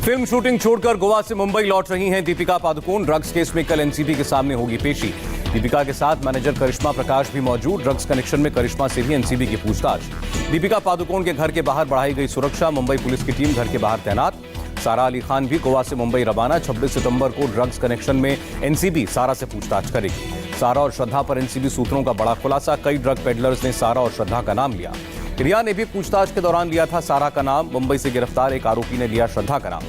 Film shooting छोड़कर गोवा से मुंबई लौट रही हैं दीपिका पादुकोण। ड्रग्स केस में कल एनसीबी के सामने होगी पेशी। दीपिका के साथ मैनेजर करिश्मा प्रकाश भी मौजूद। ड्रग्स कनेक्शन में करिश्मा से भी एनसीबी की पूछताछ। दीपिका पादुकोण के घर के बाहर बढ़ाई गई सुरक्षा। मुंबई पुलिस की टीम घर के बाहर तैनात। सारा अली खान भी गोवा से मुंबई रवाना। 26 सितंबर को ड्रग्स कनेक्शन में एनसीबी सारा से पूछताछ करेगी। सारा और श्रद्धा पर एनसीबी सूत्रों का बड़ा खुलासा। कई ड्रग पेडलर्स ने सारा और श्रद्धा का नाम लिया। रिया ने भी पूछताछ के दौरान लिया था सारा का नाम। मुंबई से गिरफ्तार एक आरोपी ने लिया श्रद्धा का नाम।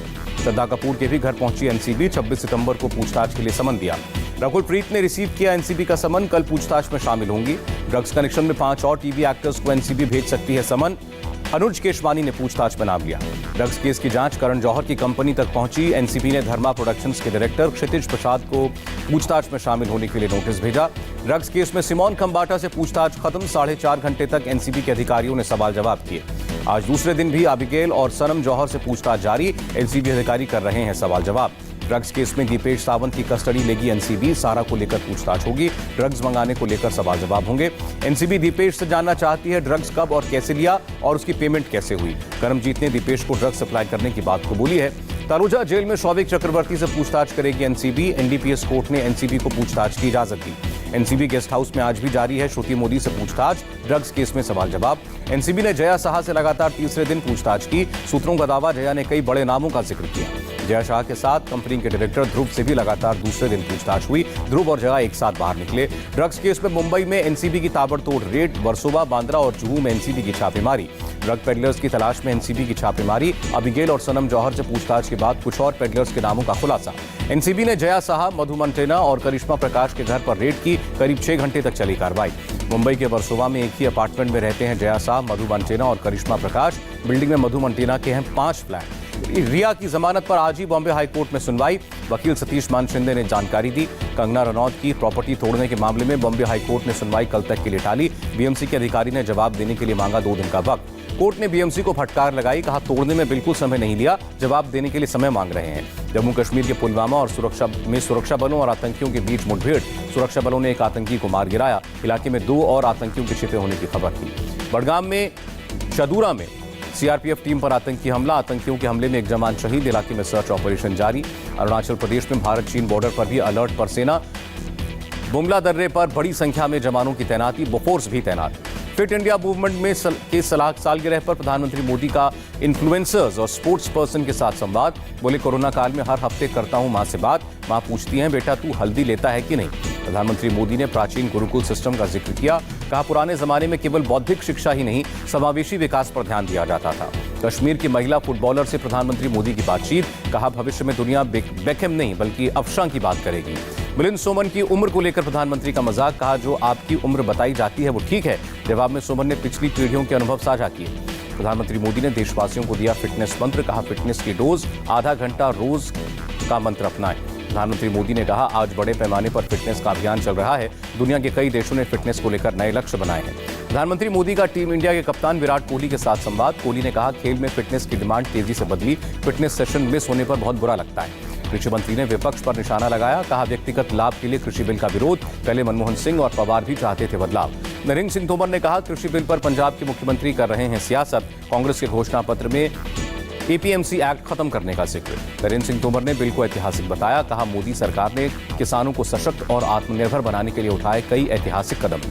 श्रद्धा कपूर के भी घर पहुंची एनसीबी। 26 सितंबर को पूछताछ के लिए समन दिया। रकुल प्रीत ने रिसीव किया एनसीबी का समन। कल पूछताछ में शामिल होंगी। ड्रग्स कनेक्शन में 5 और टीवी एक्टर्स को एनसीबी भेज सकती है समन। अनुज केशवानी ने पूछताछ में नाम लिया। ड्रग्स केस की जांच करण जौहर की कंपनी तक पहुंची। एनसीबी ने धर्मा प्रोडक्शंस के डायरेक्टर क्षितिज प्रसाद को पूछताछ में शामिल होने के लिए नोटिस भेजा। ड्रग्स केस में सिमोन खंबाटा से पूछताछ खत्म। 4.5 घंटे तक एनसीबी के अधिकारियों ने सवाल जवाब किए। आज दूसरे दिन भी अबिगेल और सनम जौहर से पूछताछ जारी। एनसीबी अधिकारी कर रहे हैं सवाल जवाब। ड्रग्स केस में दीपेश सावंत की कस्टडी लेगी एनसीबी। सारा को लेकर पूछताछ होगी। ड्रग्स मंगाने को लेकर सवाल जवाब होंगे। एनसीबी दीपेश से जानना चाहती है ड्रग्स कब और कैसे लिया और उसकी पेमेंट कैसे हुई। करमजीत ने दीपेश को ड्रग्स सप्लाई करने की बात को बोली है। तारुजा जेल में शौविक चक्रवर्ती से पूछताछ करेगी एनसीबी। एनडीपीएस कोर्ट ने एनसीबी को पूछताछ की इजाजत दी। एनसीबी गेस्ट हाउस में आज भी जारी है श्रुति मोदी से पूछताछ। ड्रग्स केस में सवाल जवाब। एनसीबी ने जया साहा से लगातार तीसरे दिन पूछताछ की। सूत्रों का दावा जया ने कई बड़े नामों का जिक्र किया। जया शाह के साथ कंपनी के डायरेक्टर ध्रुव से भी लगातार दूसरे दिन पूछताछ हुई। ध्रुव और जया एक साथ बाहर निकले। ड्रग्स केस में मुंबई में एनसीबी की ताबड़तोड़ रेड। वर्सोवा, बांद्रा और जुहू में एनसीबी की छापेमारी। ड्रग पेडलर्स की तलाश में एनसीबी की छापेमारी। अबिगेल और सनम जौहर से पूछताछ के बाद कुछ और पेडलर्स के नामों का खुलासा। एनसीबी ने जया साहा, मधु मंटेना और करिश्मा प्रकाश के घर पर रेड की। करीब 6 घंटे तक चली कार्रवाई। मुंबई के वर्सोवा में एक ही अपार्टमेंट में रहते हैं जया साह, मधु मंटेना और करिश्मा प्रकाश। बिल्डिंग में मधु मंटेना के हैं 5 फ्लैट। रिया की जमानत पर आज ही बॉम्बे हाईकोर्ट में सुनवाई। वकील सतीश मान शिंदे ने जानकारी दी। कंगना रनौत की प्रॉपर्टी तोड़ने के मामले में बॉम्बे हाईकोर्ट ने सुनवाई कल तक के लिए टाली। बीएमसी के अधिकारी ने जवाब देने के लिए मांगा 2 दिन का वक्त। कोर्ट ने बीएमसी को फटकार लगाई। कहा तोड़ने में बिल्कुल समय नहीं लिया, जवाब देने के लिए समय मांग रहे हैं। जम्मू कश्मीर के पुलवामा और सुरक्षा बलों और आतंकियों के बीच मुठभेड़। सुरक्षा बलों ने एक आतंकी को मार गिराया। इलाके में 2 और आतंकियों के छिपे होने की खबर थी। बड़गाम में चदूरा में सीआरपीएफ टीम पर आतंकी हमला। आतंकियों के हमले में एक जवान शहीद। इलाके में सर्च ऑपरेशन जारी। अरुणाचल प्रदेश में भारत चीन बॉर्डर पर भी अलर्ट पर सेना। बुमला दर्रे पर बड़ी संख्या में जवानों की तैनाती। बोफोर्स भी तैनात। फिट इंडिया मूवमेंट में के सालगिरह पर प्रधानमंत्री मोदी का इन्फ्लुएंसर्स और स्पोर्ट्स पर्सन के साथ संवाद। बोले कोरोना काल में हर हफ्ते करता हूं मां से बात। मां पूछती हैं बेटा तू हल्दी लेता है कि नहीं। प्रधानमंत्री मोदी ने प्राचीन गुरुकुल सिस्टम का जिक्र किया। कहा पुराने जमाने में केवल बौद्धिक शिक्षा ही नहीं समावेशी विकास पर ध्यान दिया जाता था। कश्मीर की महिला फुटबॉलर से प्रधानमंत्री मोदी की बातचीत। कहा भविष्य में दुनिया बेकहम नहीं बल्कि अफशां की बात करेगी। मिलिंद सोमन की उम्र को लेकर प्रधानमंत्री का मजाक। कहा जो आपकी उम्र बताई जाती है वो ठीक है। जवाब में सोमन ने पिछली पीढ़ियों के अनुभव साझा किए। प्रधानमंत्री मोदी ने देशवासियों को दिया फिटनेस मंत्र। कहा फिटनेस की डोज आधा घंटा रोज का मंत्र अपनाएं। प्रधानमंत्री मोदी ने कहा आज बड़े पैमाने पर फिटनेस का अभियान चल रहा है। दुनिया के कई देशों ने फिटनेस को लेकर नए लक्ष्य बनाए हैं। प्रधानमंत्री मोदी का टीम इंडिया के कप्तान विराट कोहली के साथ संवाद। कोहली ने कहा खेल में फिटनेस की डिमांड तेजी से बदली। फिटनेस सेशन मिस होने पर बहुत बुरा लगता है। कृषि मंत्री ने विपक्ष पर निशाना लगाया। कहा व्यक्तिगत लाभ के लिए कृषि बिल का विरोध। पहले मनमोहन सिंह और पवार भी चाहते थे बदलाव। नरेंद्र सिंह तोमर ने कहा कृषि बिल पर पंजाब के मुख्यमंत्री कर रहे हैं सियासत। कांग्रेस के घोषणा पत्र में एपीएमसी एक्ट खत्म करने का जिक्र। नरेंद्र सिंह तोमर ने बिल को ऐतिहासिक बताया। कहा मोदी सरकार ने किसानों को सशक्त और आत्मनिर्भर बनाने के लिए उठाए कई ऐतिहासिक कदम।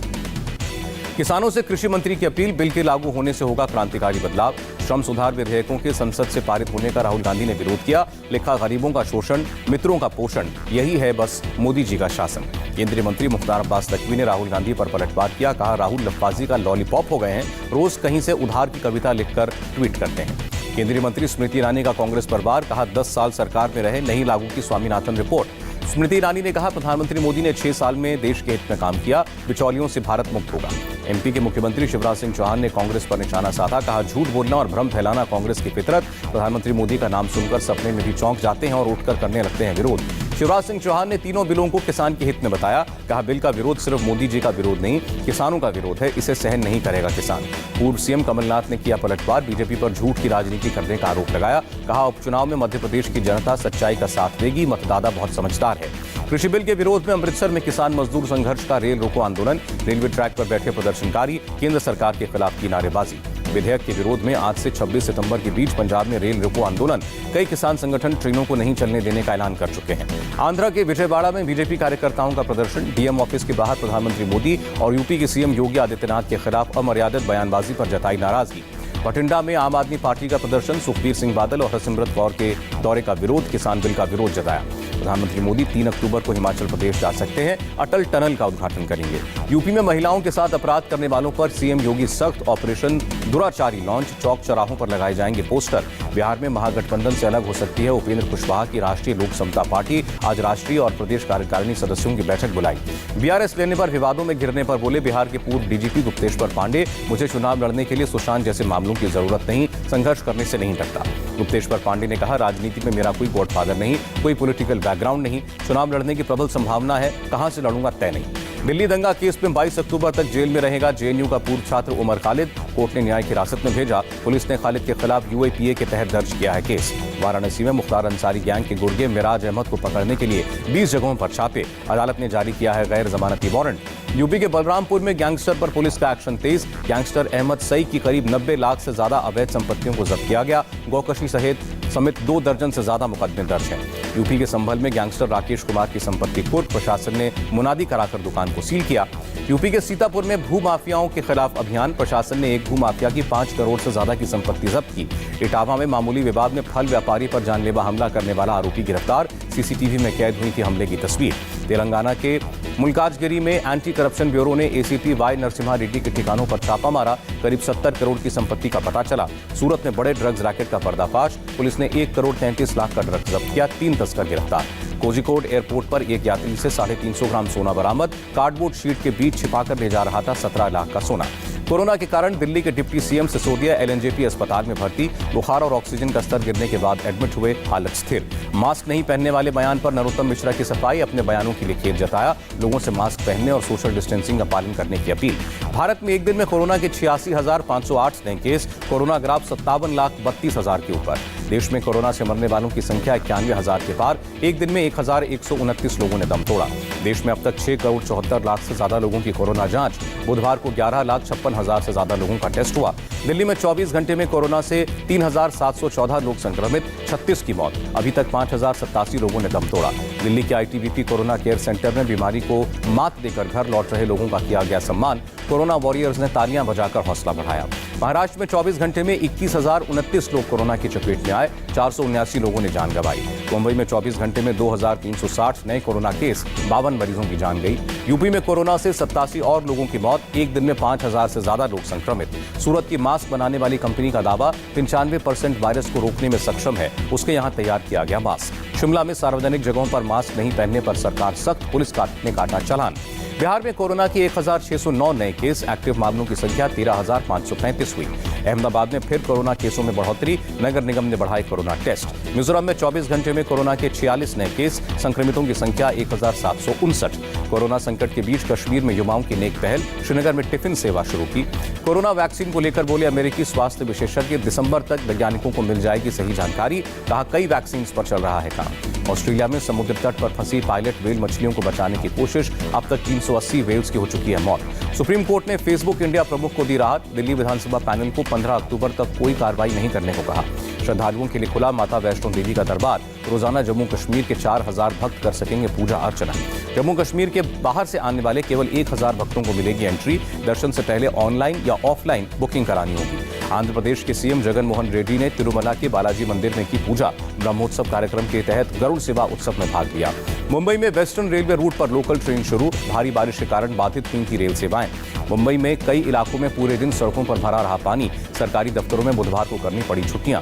किसानों से कृषि मंत्री की अपील। बिल के लागू होने से होगा क्रांतिकारी बदलाव। श्रम सुधार विधेयकों के संसद से पारित होने का राहुल गांधी ने विरोध किया। लिखा गरीबों का शोषण, मित्रों का पोषण, यही है बस मोदी जी का शासन। केंद्रीय मंत्री मुख्तार अब्बास नकवी ने राहुल गांधी पर पलटवार किया। कहा राहुल लफ्फाजी का लॉलीपॉप हो गए हैं। रोज कहीं से उधार की कविता लिखकर ट्वीट करते हैं। केंद्रीय मंत्री स्मृति ईरानी का कांग्रेस पर वार। कहा 10 साल सरकार में रहे, नहीं लागू की स्वामीनाथन रिपोर्ट। स्मृति ईरानी ने कहा प्रधानमंत्री मोदी ने 6 साल में देश के हित में काम किया। बिचौलियों से भारत मुक्त होगा। एमपी के मुख्यमंत्री शिवराज सिंह चौहान ने कांग्रेस पर निशाना साधा। कहा झूठ बोलना और भ्रम फैलाना कांग्रेस की फितरत। प्रधानमंत्री मोदी का नाम सुनकर सपने में भी चौंक जाते हैं और उठकर करने लगते हैं विरोध। शिवराज सिंह चौहान ने तीनों बिलों को किसान के हित में बताया। कहा बिल का विरोध सिर्फ मोदी जी का विरोध नहीं, किसानों का विरोध है। इसे सहन नहीं करेगा किसान। पूर्व सीएम कमलनाथ ने किया पलटवार। बीजेपी पर झूठ की राजनीति करने का आरोप लगाया। कहा उपचुनाव में मध्य प्रदेश की जनता सच्चाई का साथ देगी। मतदाता बहुत समझदार है। कृषि बिल के विरोध में अमृतसर में किसान मजदूर संघर्ष का रेल रोको आंदोलन। रेलवे ट्रैक पर बैठे प्रदर्शनकारी। केंद्र सरकार के खिलाफ की नारेबाजी। विधेयक के विरोध में आज से 26 सितंबर के बीच पंजाब में रेल रोको आंदोलन। कई किसान संगठन ट्रेनों को नहीं चलने देने का ऐलान कर चुके हैं। आंध्रा के विजयवाड़ा में बीजेपी कार्यकर्ताओं का प्रदर्शन। डीएम ऑफिस के बाहर प्रधानमंत्री मोदी और यूपी के सीएम योगी आदित्यनाथ के खिलाफ अमर्यादित बयानबाजी पर जताई नाराजगी। बठिंडा में आम आदमी पार्टी का प्रदर्शन। सुखबीर सिंह बादल और हरसिमरत कौर के दौरे का विरोध। किसान बिल का विरोध जताया। प्रधानमंत्री मोदी 3 अक्टूबर को हिमाचल प्रदेश जा सकते हैं। अटल टनल का उद्घाटन करेंगे। यूपी में महिलाओं के साथ अपराध करने वालों पर सीएम योगी सख्त। ऑपरेशन दुराचारी लॉन्च। चौक चौराहों पर लगाए जाएंगे पोस्टर। बिहार में महागठबंधन से अलग हो सकती है उपेंद्र कुशवाहा की राष्ट्रीय लोक समता पार्टी। आज राष्ट्रीय और प्रदेश कार्यकारिणी सदस्यों की बैठक बुलाई। बीआरएस लेने पर विवादों में घिरने पर बोले बिहार के पूर्व डीजीपी गुप्तेश्वर पांडे, मुझे चुनाव लड़ने के लिए सुशांत जैसे मामलों की जरूरत नहीं, संघर्ष करने से नहीं डरता। गुप्तेश्वर पांडे ने कहा, राजनीति में मेरा कोई गॉडफादर नहीं, कोई पॉलिटिकल बैकग्राउंड नहीं, चुनाव लड़ने की प्रबल संभावना है, कहां से लड़ूंगा तय नहीं। दिल्ली दंगा केस में 22 अक्टूबर तक जेल में रहेगा जेएनयू का पूर्व छात्र उमर खालिद। कोर्ट ने न्याय की हिरासत में भेजा। पुलिस ने खालिद के खिलाफ यूएपीए के तहत दर्ज किया है केस। वाराणसी में मुख्तार अंसारी गैंग के गुर्गे मिराज अहमद को पकड़ने के लिए 20 जगहों पर छापे। अदालत ने जारी किया है गैर जमानती वारंट। यूपी के बलरामपुर में गैंगस्टर पर पुलिस का एक्शन तेज। गैंगस्टर अहमद सई की करीब 90 लाख से ज्यादा अवैध संपत्तियों को जब्त किया गया। गौकशी समेत 2 दर्जन से ज्यादा मुकदमे दर्ज हैं। यूपी के संभल में गैंगस्टर राकेश कुमार की संपत्ति कुर्क। प्रशासन ने मुनादी कराकर दुकान को सील किया। यूपी के सीतापुर में भूमाफियाओं के खिलाफ अभियान। प्रशासन ने एक भूमाफिया की 5 करोड़ से ज्यादा की संपत्ति जब्त की। इटावा में मामूली विवाद में फल व्यापारी पर जानलेवा हमला करने वाला आरोपी गिरफ्तार। सीसीटीवी में कैद हुई थी हमले की तस्वीर। तेलंगाना के मुल्काजगिरी में एंटी करप्शन ब्यूरो ने एसीपी वाई नरसिम्हा रेड्डी के ठिकानों पर छापा मारा। करीब 70 करोड़ की संपत्ति का पता चला। सूरत में बड़े ड्रग्स रैकेट का पर्दाफाश। पुलिस ने 1 करोड़ 33 लाख का ड्रग्स जब्त किया। 3 तस्कर गिरफ्तार। कोझिकोड एयरपोर्ट पर एक यात्री से 350 ग्राम सोना बरामद। कार्डबोर्ड शीट के बीच छिपाकर ले जा रहा था 17 लाख का सोना। कोरोना के कारण दिल्ली के डिप्टी सीएम सिसोदिया एलएनजेपी अस्पताल में भर्ती। बुखार और ऑक्सीजन का स्तर गिरने के बाद एडमिट हुए, हालत स्थिर। मास्क नहीं पहनने वाले बयान पर नरोत्तम मिश्रा की सफाई। अपने बयानों के लिए खेद जताया। लोगों से मास्क पहनने और सोशल डिस्टेंसिंग का पालन करने की अपील। भारत में एक दिन में कोरोना के 86,508 नए केस। कोरोना ग्राफ 57,32,000 के ऊपर। देश में कोरोना से मरने वालों की संख्या 91,000 के पार। एक दिन में 1,129 लोगों ने दम तोड़ा। देश में अब तक 6 करोड़ 74 लाख से ज्यादा लोगों की कोरोना जांच। बुधवार को 11,56,000 से ज्यादा लोगों का टेस्ट हुआ। दिल्ली में 24 घंटे में कोरोना से 3,714 लोग संक्रमित, 36 की मौत। अभी तक 5,087 लोगों ने दम तोड़ा। दिल्ली के आईटीबीपी कोरोना केयर सेंटर में बीमारी को मात देकर घर लौट रहे लोगों का किया गया सम्मान। कोरोना वॉरियर्स ने तालियां बजाकर हौसला बढ़ाया। महाराष्ट्र में 24 घंटे में 21,029 लोग कोरोना की चपेट में आए। 479 लोगों ने जान गंवाई। मुंबई में 24 घंटे में 2,360 नए कोरोना केस, 52 मरीजों की जान गई। यूपी में कोरोना से 87 और लोगों की मौत। एक दिन में 5,000 से ज्यादा लोग संक्रमित। सूरत की मास्क बनाने वाली कंपनी का दावा 95% वायरस को रोकने में सक्षम है। उसके यहां तैयार किया गया मास्क। शिमला में सार्वजनिक जगहों पर मास्क नहीं पहनने पर सरकार सख्त। पुलिस ने काटा चालान। बिहार में कोरोना की 1,609 नए केस। एक्टिव मामलों की संख्या 13,535 हुई। अहमदाबाद में फिर कोरोना केसों में बढ़ोतरी। नगर निगम ने बढ़ाए कोरोना टेस्ट। मिजोरम में 24 घंटे में कोरोना के 46 नए केस। संक्रमितों की संख्या 1,759। कोरोना संकट के बीच कश्मीर में युवाओं की नेक पहल। श्रीनगर में टिफिन सेवा शुरू की। कोरोना वैक्सीन को लेकर बोले अमेरिकी स्वास्थ्य विशेषज्ञ, दिसंबर तक वैज्ञानिकों को मिल जाएगी सही जानकारी। कहा, कई वैक्सीन पर चल रहा है काम। ऑस्ट्रेलिया में समुद्र तट पर फंसी पायलट व्हेल मछलियों को बचाने की कोशिश। अब तक 380 व्हेल्स की हो चुकी है मौत। सुप्रीम कोर्ट ने फेसबुक इंडिया प्रमुख को दी राहत। दिल्ली विधानसभा पैनल को 15 अक्टूबर तक कोई कार्रवाई नहीं करने को कहा। श्रद्धालुओं के लिए खुला माता वैष्णो देवी का दरबार। रोजाना जम्मू कश्मीर के 4,000 भक्त कर सकेंगे पूजा अर्चना। जम्मू कश्मीर के बाहर से आने वाले केवल 1,000 भक्तों को मिलेगी एंट्री। दर्शन से पहले ऑनलाइन या ऑफलाइन बुकिंग करानी होगी। आंध्र प्रदेश के सीएम जगन मोहन रेड्डी ने तिरुमला के बालाजी मंदिर में की पूजा। ब्रह्मोत्सव कार्यक्रम के तहत गरुड़ सेवा उत्सव में भाग लिया। मुंबई में वेस्टर्न रेलवे रूट पर लोकल ट्रेन शुरू। भारी बारिश के कारण बाधित हुई थी रेल सेवाएं। मुंबई में कई इलाकों में पूरे दिन सड़कों पर भरा रहा पानी। सरकारी दफ्तरों में बुधवार को करनी पड़ी छुट्टियां।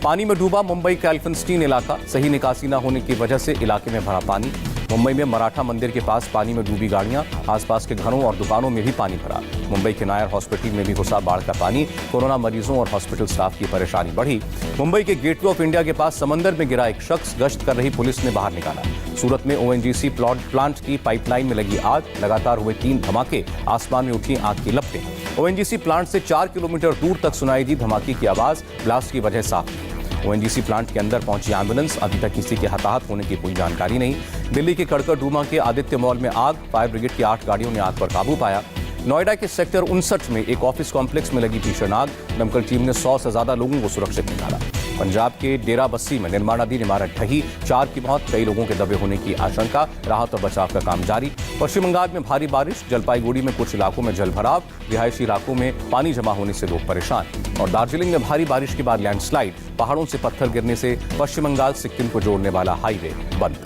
पानी में डूबा मुंबई का एल्फिंस्टीन इलाका। सही निकासी न होने की वजह से इलाके में भरा पानी। मुंबई में मराठा मंदिर के पास पानी में डूबी गाड़ियां। आसपास के घरों और दुकानों में भी पानी भरा। मुंबई के नायर हॉस्पिटल में भी घुसा बाढ़ का पानी। कोरोना मरीजों और हॉस्पिटल स्टाफ की परेशानी बढ़ी। मुंबई के गेटवे ऑफ इंडिया के पास समंदर में गिरा एक शख्स। गश्त कर रही पुलिस ने बाहर निकाला। सूरत में ओएनजीसी प्लांट की पाइपलाइन में लगी आग। लगातार हुए 3 धमाके। आसमान में उठी आग की लपटें। ओएनजीसी प्लांट से 4 किलोमीटर दूर तक सुनाई दी धमाके की आवाज। ब्लास्ट की वजह साफ नहीं। ओएनजीसी प्लांट के अंदर पहुंची एम्बुलेंस। अभी तक किसी के हताहत होने की कोई जानकारी नहीं। दिल्ली के कड़कड़डूमा के आदित्य मॉल में आग। फायर ब्रिगेड की 8 गाड़ियों ने आग पर काबू पाया। नोएडा के सेक्टर 59 में एक ऑफिस कॉम्प्लेक्स में लगी भीषण आग। दमकल टीम ने 100 से ज्यादा लोगों को सुरक्षित निकाला। पंजाब के डेरा बस्सी में निर्माणाधीन इमारत ढही, 4 की मौत, कई लोगों के दबे होने की आशंका। राहत और बचाव का काम जारी। पश्चिम बंगाल में भारी बारिश, जलपाईगुड़ी में कुछ इलाकों में जलभराव, रिहायशी इलाकों में पानी जमा होने से लोग परेशान। और दार्जिलिंग में भारी बारिश के बाद लैंडस्लाइड, पहाड़ों से पत्थर गिरने से पश्चिम बंगाल सिक्किम को जोड़ने वाला हाईवे बंद।